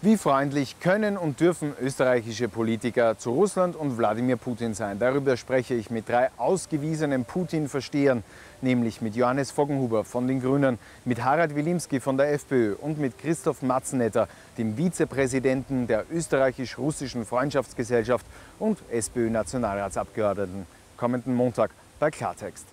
Wie freundlich können und dürfen österreichische Politiker zu Russland und Wladimir Putin sein? Darüber spreche ich mit drei ausgewiesenen Putin-Verstehern, nämlich mit Johannes Voggenhuber von den Grünen, mit Harald Wilimski von der FPÖ und mit Christoph Matzenetter, dem Vizepräsidenten der österreichisch-russischen Freundschaftsgesellschaft und SPÖ-Nationalratsabgeordneten. Kommenden Montag bei Klartext.